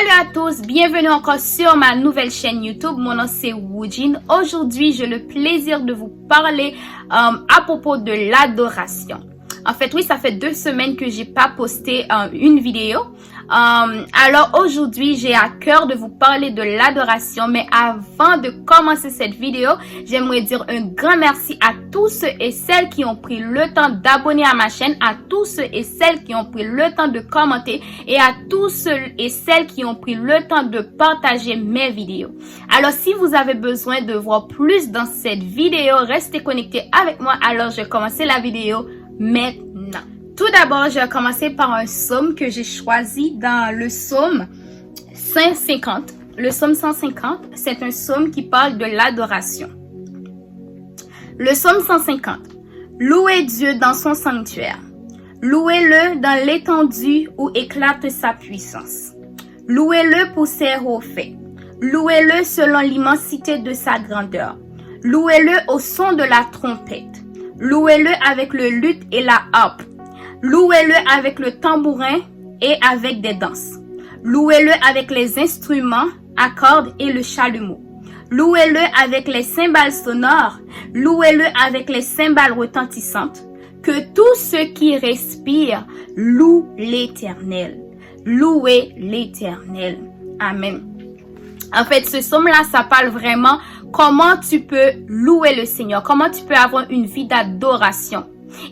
Salut à tous, bienvenue encore sur ma nouvelle chaîne YouTube. Mon nom c'est Woojin. Aujourd'hui, j'ai le plaisir de vous parler à propos de l'adoration. En fait, oui, ça fait 2 semaines que j'ai pas posté une vidéo. Alors aujourd'hui, j'ai à cœur de vous parler de l'adoration. Mais avant de commencer cette vidéo, j'aimerais dire un grand merci à tous ceux et celles qui ont pris le temps d'abonner à ma chaîne, à tous ceux et celles qui ont pris le temps de commenter et à tous ceux et celles qui ont pris le temps de partager mes vidéos. Alors si vous avez besoin de voir plus dans cette vidéo, restez connectés avec moi. Alors je vais commencer la vidéo maintenant. Tout d'abord, je vais commencer par un psaume que j'ai choisi dans le psaume 150. Le psaume 150, c'est un psaume qui parle de l'adoration. Le psaume 150. Louez Dieu dans son sanctuaire. Louez-le dans l'étendue où éclate sa puissance. Louez-le pour ses hauts faits. Louez-le selon l'immensité de sa grandeur. Louez-le au son de la trompette. Louez-le avec le luth et la harpe. Louez-le avec le tambourin et avec des danses. Louez-le avec les instruments à cordes et le chalumeau. Louez-le avec les cymbales sonores. Louez-le avec les cymbales retentissantes. Que tous ceux qui respirent louent l'Éternel. Louez l'Éternel. Amen. En fait, ce psaume-là, ça parle vraiment comment tu peux louer le Seigneur, comment tu peux avoir une vie d'adoration.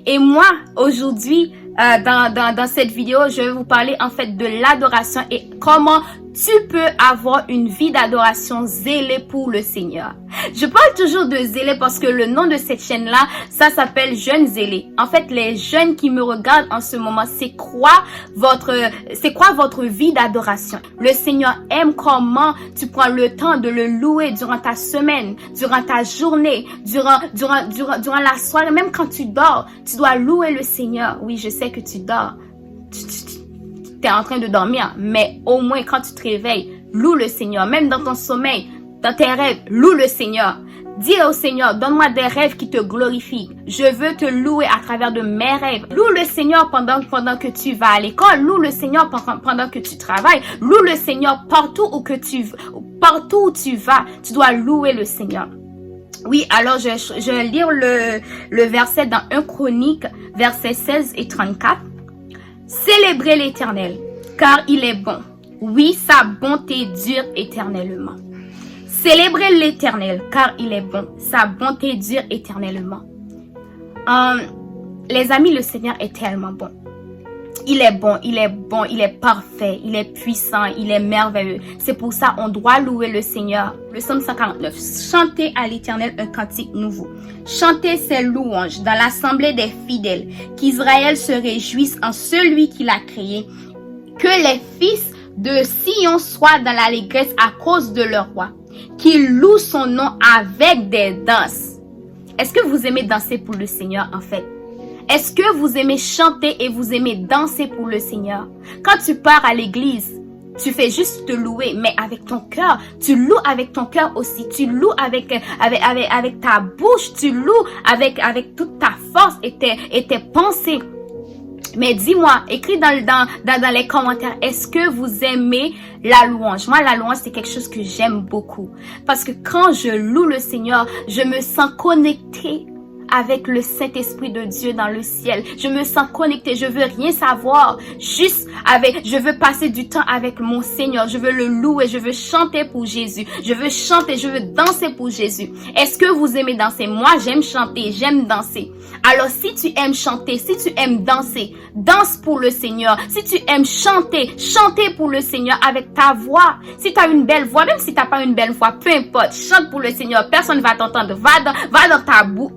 Et moi, aujourd'hui, dans cette vidéo, je vais vous parler en fait de l'adoration et comment tu peux avoir une vie d'adoration zélée pour le Seigneur. Je parle toujours de zélé parce que le nom de cette chaîne-là, ça s'appelle Jeunes Zélés. En fait, les jeunes qui me regardent en ce moment, c'est quoi votre vie d'adoration? Le Seigneur aime comment tu prends le temps de le louer durant ta semaine, durant ta journée, durant la soirée, même quand tu dors, tu dois louer le Seigneur. Oui, je sais que tu dors. Tu es en train de dormir, mais au moins quand tu te réveilles, loue le Seigneur. Même dans ton sommeil, dans tes rêves, loue le Seigneur. Dis au Seigneur, donne-moi des rêves qui te glorifient. Je veux te louer à travers de mes rêves. Loue le Seigneur pendant que tu vas à l'école. Loue le Seigneur pendant que tu travailles. Loue le Seigneur partout où tu vas. Tu dois louer le Seigneur. Oui, alors je vais lire le verset dans 1 Chronique, versets 16 et 34. Célébrez l'Éternel, car il est bon. Oui, sa bonté dure éternellement. Célébrez l'Éternel, car il est bon. Sa bonté dure éternellement. Les amis, le Seigneur est tellement bon. Il est bon, il est bon, il est parfait, il est puissant, il est merveilleux. C'est pour ça on doit louer le Seigneur. Le psaume 149. Chantez à l'Éternel un cantique nouveau. Chantez ses louanges dans l'assemblée des fidèles. Qu'Israël se réjouisse en celui qui l'a créé. Que les fils de Sion soient dans l'allégresse à cause de leur roi. Qu'ils louent son nom avec des danses. Est-ce que vous aimez danser pour le Seigneur en fait? Est-ce que vous aimez chanter et vous aimez danser pour le Seigneur? Quand tu pars à l'église, tu fais juste te louer, mais avec ton cœur. Tu loues avec ton cœur aussi. Tu loues avec ta bouche. Tu loues avec toute ta force et tes pensées. Mais dis-moi, écris dans les commentaires, est-ce que vous aimez la louange? Moi, la louange, c'est quelque chose que j'aime beaucoup. Parce que quand je loue le Seigneur, je me sens connectée avec le Saint-Esprit de Dieu dans le ciel. Je me sens connectée. Je veux rien savoir. Je veux passer du temps avec mon Seigneur. Je veux le louer. Je veux chanter pour Jésus. Je veux chanter. Je veux danser pour Jésus. Est-ce que vous aimez danser? Moi, j'aime chanter. J'aime danser. Alors, si tu aimes chanter, si tu aimes danser, danse pour le Seigneur. Si tu aimes chanter, chantez pour le Seigneur avec ta voix. Si tu as une belle voix, même si tu n'as pas une belle voix, peu importe, chante pour le Seigneur. Personne ne va t'entendre. Va dans ta bouche.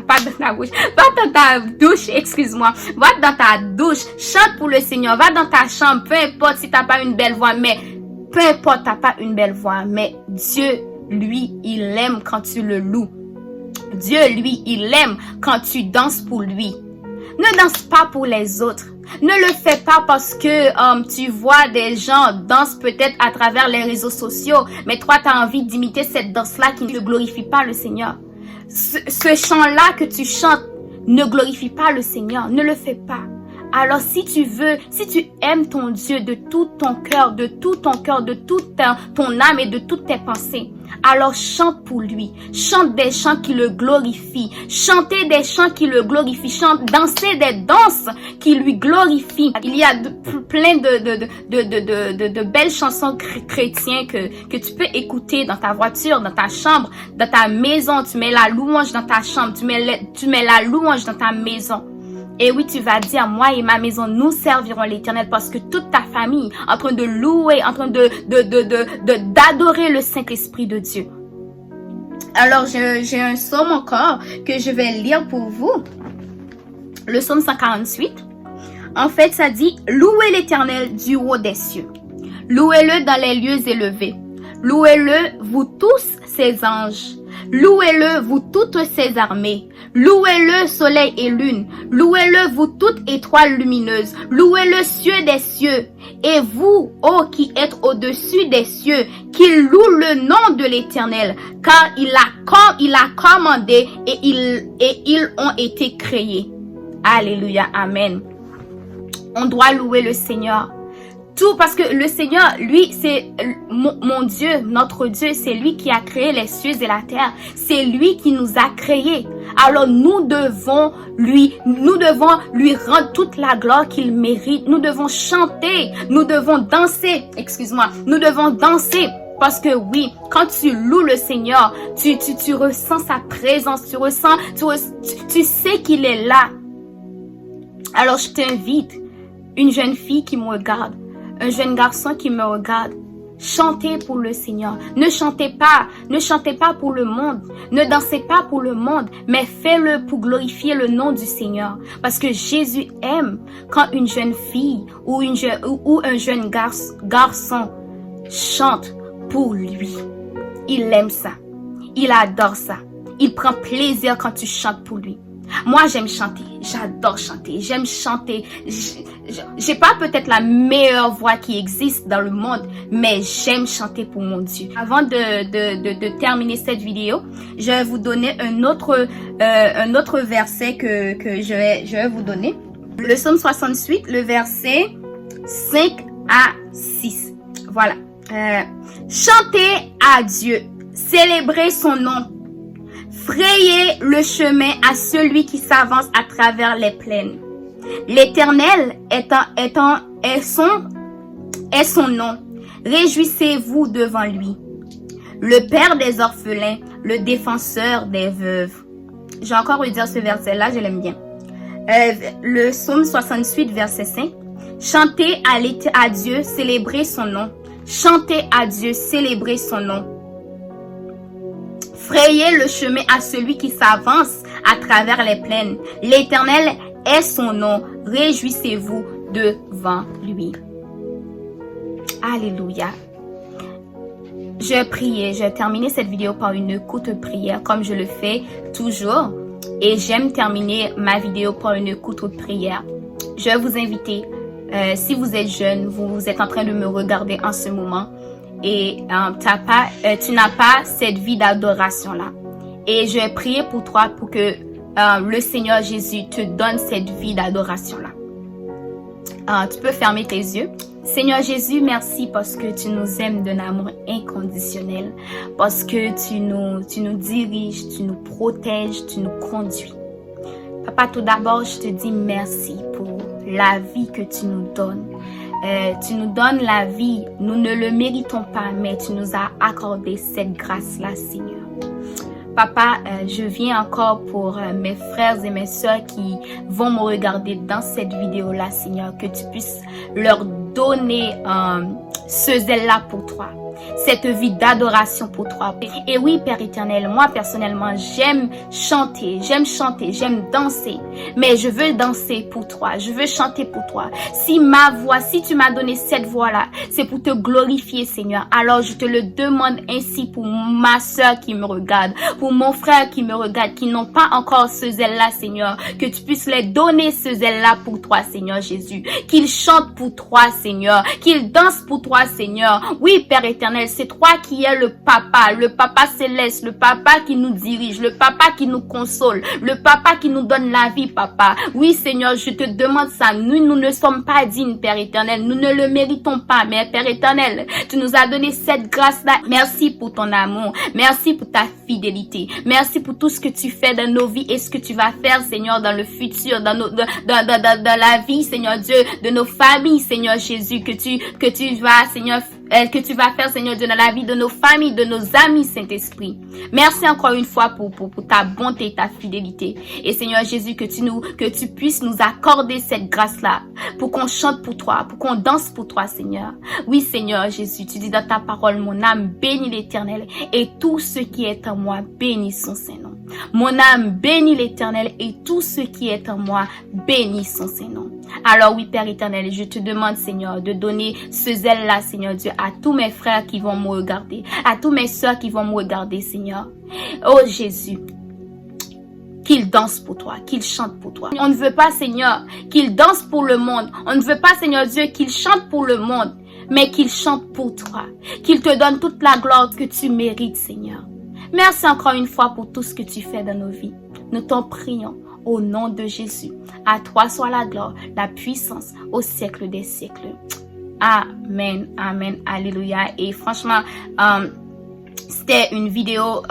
Pas dans ta bouche. Va dans ta douche, excuse-moi. Va dans ta douche. Chante pour le Seigneur. Va dans ta chambre. Peu importe si tu n'as pas une belle voix. Mais peu importe, tu n'as pas une belle voix. Mais Dieu, lui, il aime quand tu le loues. Dieu, lui, il aime quand tu danses pour lui. Ne danse pas pour les autres. Ne le fais pas parce que tu vois des gens dansent peut-être à travers les réseaux sociaux. Mais toi, tu as envie d'imiter cette danse-là qui ne glorifie pas le Seigneur. Ce chant-là que tu chantes ne glorifie pas le Seigneur. Ne le fais pas. Alors si tu aimes ton Dieu de tout ton cœur, de toute ton âme et de toutes tes pensées, alors chante pour lui. Chante des chants qui le glorifient. Chantez des chants qui le glorifient. Dansez des danses qui lui glorifient. Il y a plein de belles chansons chrétiennes que tu peux écouter dans ta voiture, dans ta chambre, dans ta maison. Tu mets la louange dans ta chambre. Tu mets la louange dans ta maison. Et oui, tu vas dire, moi et ma maison, nous servirons l'Éternel, parce que toute ta famille est en train de louer, en train d'adorer le Saint-Esprit de Dieu. Alors, j'ai un psaume encore que je vais lire pour vous. Le psaume 148. En fait, ça dit, louez l'Éternel du haut des cieux. Louez-le dans les lieux élevés. Louez-le, vous tous ses anges. Louez-le, vous toutes ses armées. Louez-le, soleil et lune. Louez-le, vous toutes étoiles lumineuses. Louez-le, cieux des cieux. Et vous, ô qui êtes au-dessus des cieux, qui loue le nom de l'Éternel, car il a commandé et ils ont été créés. Alléluia, amen. On doit louer le Seigneur. Tout parce que le Seigneur, lui, c'est mon Dieu, notre Dieu, c'est lui qui a créé les cieux et la terre. C'est lui qui nous a créés. Alors nous devons lui rendre toute la gloire qu'il mérite. Nous devons chanter, nous devons danser, nous devons danser. Parce que oui, quand tu loues le Seigneur, tu ressens sa présence, tu sais qu'il est là. Alors je t'invite, une jeune fille qui me regarde, un jeune garçon qui me regarde, chantez pour le Seigneur. Ne chantez pas pour le monde. Ne dansez pas pour le monde, mais faites-le pour glorifier le nom du Seigneur. Parce que Jésus aime quand une jeune fille ou un jeune garçon chante pour lui. Il aime ça. Il adore ça. Il prend plaisir quand tu chantes pour lui. Moi, j'aime chanter. J'adore chanter. J'aime chanter. J'ai pas peut-être la meilleure voix qui existe dans le monde, mais j'aime chanter pour mon Dieu. Avant de terminer cette vidéo, je vais vous donner un autre verset que je vais vous donner. Le psaume 68, le verset 5 à 6. Voilà. Chantez à Dieu. Célébrez son nom. Frayez le chemin à celui qui s'avance à travers les plaines. L'Éternel est son nom. Réjouissez-vous devant lui. Le Père des orphelins, le défenseur des veuves. J'ai encore redire ce verset-là, je l'aime bien. Le psaume 68, verset 5. Chantez à Dieu, célébrez son nom. Chantez à Dieu, célébrez son nom. Frayez le chemin à celui qui s'avance à travers les plaines. L'Éternel est son nom. Réjouissez-vous devant lui. Alléluia. Je vais terminer cette vidéo par une courte prière comme je le fais toujours. Et j'aime terminer ma vidéo par une courte prière. Je vais vous inviter, si vous êtes jeune, vous êtes en train de me regarder en ce moment. Et tu n'as pas cette vie d'adoration là. Et je vais prier pour toi pour que le Seigneur Jésus te donne cette vie d'adoration là. Tu peux fermer tes yeux. Seigneur Jésus, merci parce que tu nous aimes d'un amour inconditionnel. Parce que tu nous diriges, tu nous protèges, tu nous conduis. Papa, tout d'abord, je te dis merci pour la vie que tu nous donnes. Tu nous donnes la vie, nous ne le méritons pas, mais tu nous as accordé cette grâce-là, Seigneur. Papa, je viens encore pour mes frères et mes sœurs qui vont me regarder dans cette vidéo-là, Seigneur, que tu puisses leur donner ce zèle-là pour toi, cette vie d'adoration pour toi. Et oui, Père éternel, moi personnellement, j'aime chanter, j'aime danser, mais je veux danser pour toi, je veux chanter pour toi. Si tu m'as donné cette voix-là, c'est pour te glorifier, Seigneur. Alors je te le demande ainsi pour ma soeur qui me regarde, pour mon frère qui me regarde, qui n'ont pas encore ce zèle-là, Seigneur, que tu puisses les donner ce zèle-là pour toi, Seigneur Jésus, qu'ils chantent pour toi, Seigneur, qu'ils dansent pour toi, Seigneur. Oui, Père éternel, éternel. C'est toi qui es le Papa céleste, le Papa qui nous dirige, le Papa qui nous console, le Papa qui nous donne la vie, Papa. Oui, Seigneur, je te demande ça. Nous ne sommes pas dignes, Père éternel. Nous ne le méritons pas, mais Père éternel, tu nous as donné cette grâce-là. Merci pour ton amour. Merci pour ta fidélité. Merci pour tout ce que tu fais dans nos vies et ce que tu vas faire, Seigneur, dans le futur, dans la vie, Seigneur Dieu, de nos familles, Seigneur Jésus, que tu vas, Seigneur, que tu vas faire, Seigneur Dieu, dans la vie de nos familles, de nos amis, Saint-Esprit. Merci encore une fois pour ta bonté et ta fidélité. Et Seigneur Jésus, que tu puisses nous accorder cette grâce-là, pour qu'on chante pour toi, pour qu'on danse pour toi, Seigneur. Oui, Seigneur Jésus, tu dis dans ta parole, mon âme bénit l'Éternel, et tout ce qui est en moi bénit son Saint-Nom. Mon âme bénit l'Éternel, et tout ce qui est en moi bénit son Saint-Nom. Alors oui, Père éternel, je te demande, Seigneur, de donner ce zèle-là, Seigneur Dieu, à tous mes frères qui vont me regarder, à tous mes soeurs qui vont me regarder, Seigneur. Oh Jésus, qu'ils dansent pour toi, qu'ils chantent pour toi. On ne veut pas, Seigneur, qu'ils dansent pour le monde. On ne veut pas, Seigneur Dieu, qu'ils chantent pour le monde, mais qu'ils chantent pour toi. Qu'ils te donnent toute la gloire que tu mérites, Seigneur. Merci encore une fois pour tout ce que tu fais dans nos vies. Nous t'en prions au nom de Jésus. À toi soit la gloire, la puissance au siècle des siècles. Amen, amen, alléluia. Et franchement, c'était une vidéo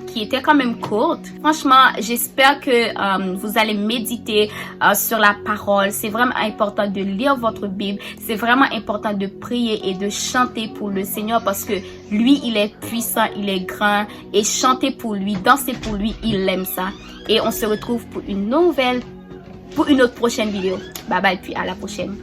qui était quand même courte. Franchement, j'espère que vous allez méditer sur la parole. C'est vraiment important de lire votre Bible. C'est vraiment important de prier et de chanter pour le Seigneur parce que lui, il est puissant, il est grand. Et chanter pour lui, danser pour lui, il aime ça. Et on se retrouve pour une autre prochaine vidéo. Bye bye, puis à la prochaine.